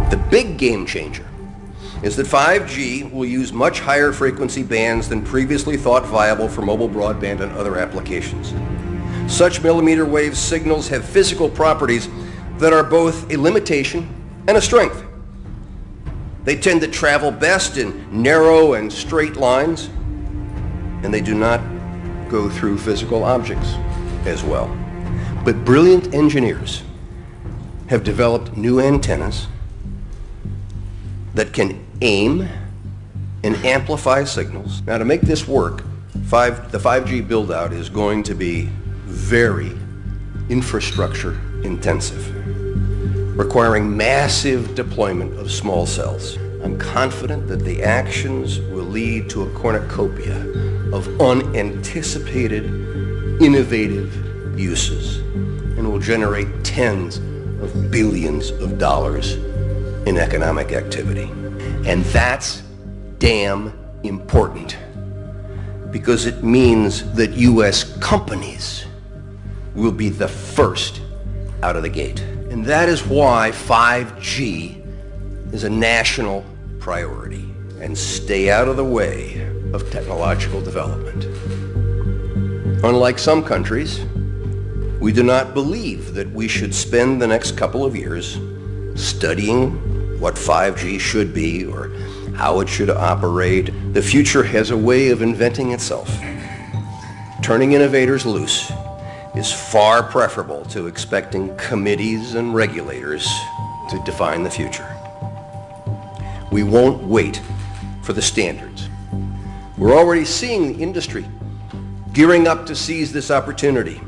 The big game changer is that 5G will use much higher frequency bands than previously thought viable for mobile broadband and other applications. Such millimeter wave signals have physical properties that are both a limitation and a strength. They tend to travel best in narrow and straight lines, and they do not go through physical objects as well. But brilliant engineers have developed new antennas that can aim and amplify signals. Now, to make this work, the 5G build-out is going to be very infrastructure intensive, requiring massive deployment of small cells. I'm confident that the actions will lead to a cornucopia of unanticipated, innovative uses and will generate tens of billions of dollars in economic activity. And that's damn important, because it means that U.S. companies will be the first out of the gate. And that is why 5G is a national priority. And stay out of the way of technological development. Unlike some countries, we do not believe that we should spend the next couple of years studying what 5G should be or how it should operate. The future has a way of inventing itself. Turning innovators loose is far preferable to expecting committees and regulators to define the future. We won't wait for the standards. We're already seeing the industry gearing up to seize this opportunity.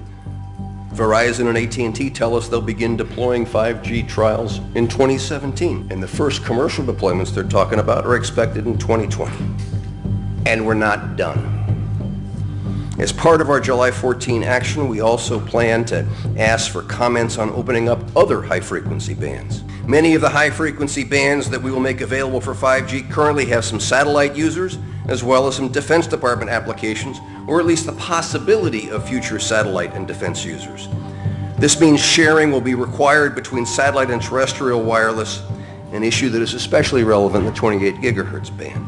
Verizon and AT&T tell us they'll begin deploying 5G trials in 2017, and the first commercial deployments they're talking about are expected in 2020. And we're not done. As part of our July 14 action, we also plan to ask for comments on opening up other high-frequency bands. Many of the high-frequency bands that we will make available for 5G currently have some satellite users, as well as some Defense Department applications, or at least the possibility of future satellite and defense users. This means sharing will be required between satellite and terrestrial wireless, an issue that is especially relevant in the 28 gigahertz band.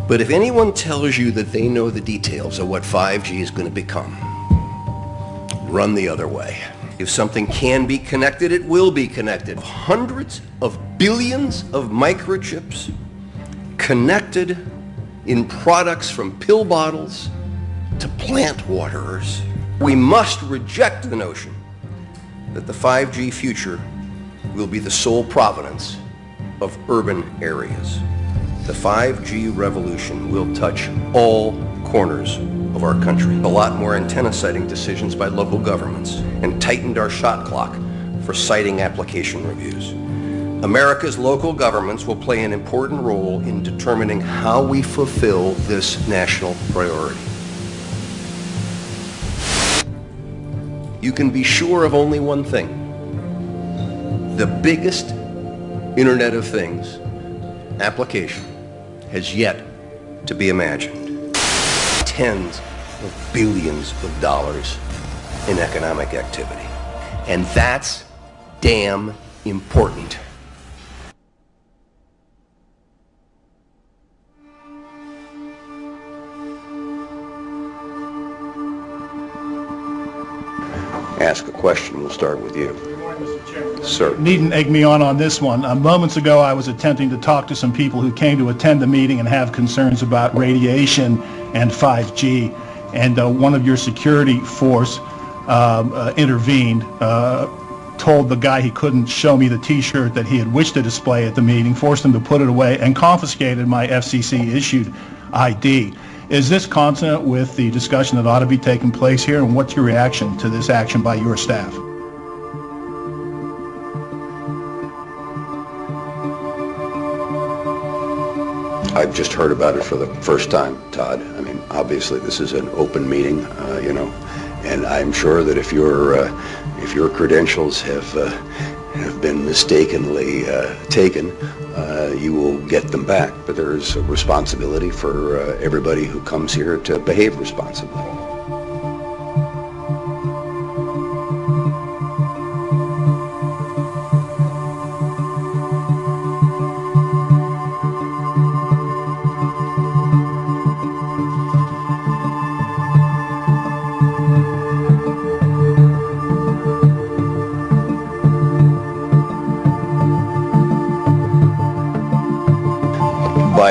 But if anyone tells you that they know the details of what 5G is going to become, run the other way. If something can be connected, it will be connected. Hundreds of billions of microchips connected in products from pill bottles to plant waterers. We must reject the notion that the 5G future will be the sole provenance of urban areas. The 5G revolution will touch all corners of our country. A lot more antenna siting decisions by local governments and tightened our shot clock for siting application reviews. America's local governments will play an important role in determining how we fulfill this national priority. You can be sure of only one thing. The biggest Internet of Things application has yet to be imagined. Tens of billions of dollars in economic activity. And that's damn important. Ask a question. We'll start with you. Good morning, Mr. Chairman. Sir. Needn't egg me on this one. Moments ago, I was attempting to talk to some people who came to attend the meeting and have concerns about radiation and 5G. And one of your security force intervened, told the guy he couldn't show me the T-shirt that he had wished to display at the meeting, forced him to put it away, and confiscated my FCC-issued ID. Is this consonant with the discussion that ought to be taking place here, and what's your reaction to this action by your staff? I've just heard about it for the first time, Todd. I mean, obviously this is an open meeting, and I'm sure that if your credentials have been mistakenly taken, you will get them back. But there's a responsibility for everybody who comes here to behave responsibly.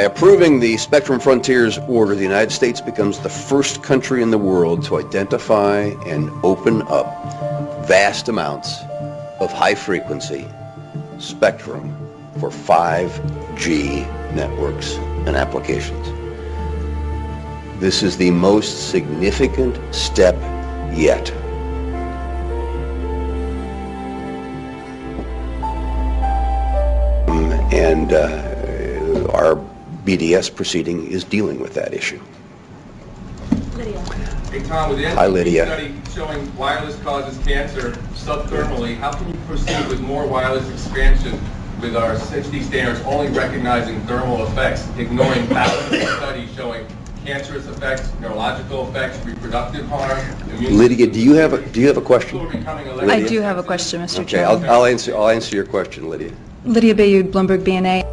approving the Spectrum Frontiers Order, the United States becomes the first country in the world to identify and open up vast amounts of high-frequency spectrum for 5G networks and applications. This is the most significant step yet. And our BDS proceeding is dealing with that issue. Lydia. Hey Tom, with the Hi, Lydia. study showing wireless causes cancer subthermally, how can you proceed with more wireless expansion with our 60 standards only recognizing thermal effects, ignoring thousands of studies showing cancerous effects, neurological effects, reproductive harm, immune Lydia, do you have a question? People are becoming Lydia? I do have a question, Mr. Okay, Chairman. I'll answer your question, Lydia. Lydia Bayou, Bloomberg BNA.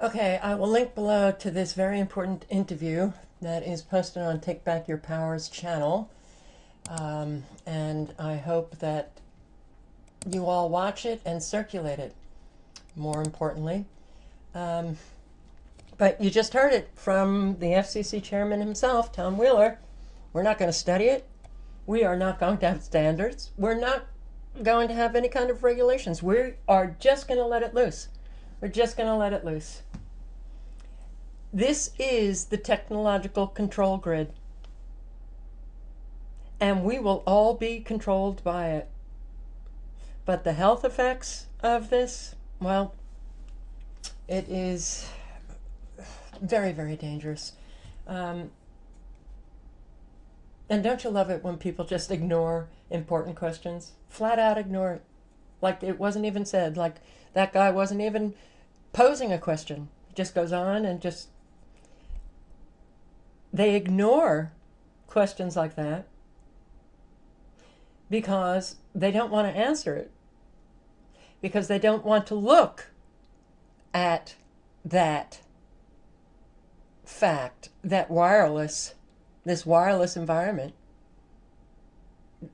Okay, I will link below to this very important interview that is posted on Take Back Your Powers channel. And I hope that you all watch it and circulate it, more importantly. But you just heard it from the FCC chairman himself, Tom Wheeler. We're not going to study it. We are not going to have standards. We're not going to have any kind of regulations. We are just going to let it loose. We're just going to let it loose. This is the technological control grid. And we will all be controlled by it. But the health effects of this, well, it is very, very dangerous. And don't you love it when people just ignore important questions? Flat out ignore it. Like it wasn't even said. Like that guy wasn't even posing a question. It just goes on and just... They ignore questions like that because they don't want to answer it. Because they don't want to look at that fact that this wireless environment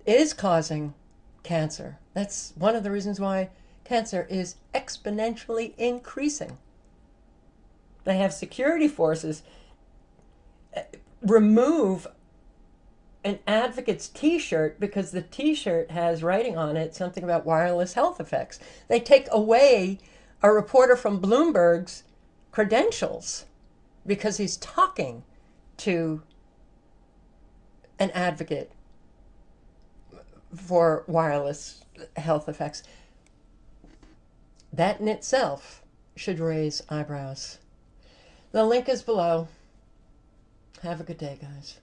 is causing cancer. That's one of the reasons why cancer is exponentially increasing. They have security forces remove an advocate's t-shirt because the t-shirt has writing on it something about wireless health effects. They take away a reporter from Bloomberg's credentials because he's talking to an advocate for wireless health effects. That in itself should raise eyebrows. The link is below. Have a good day, guys.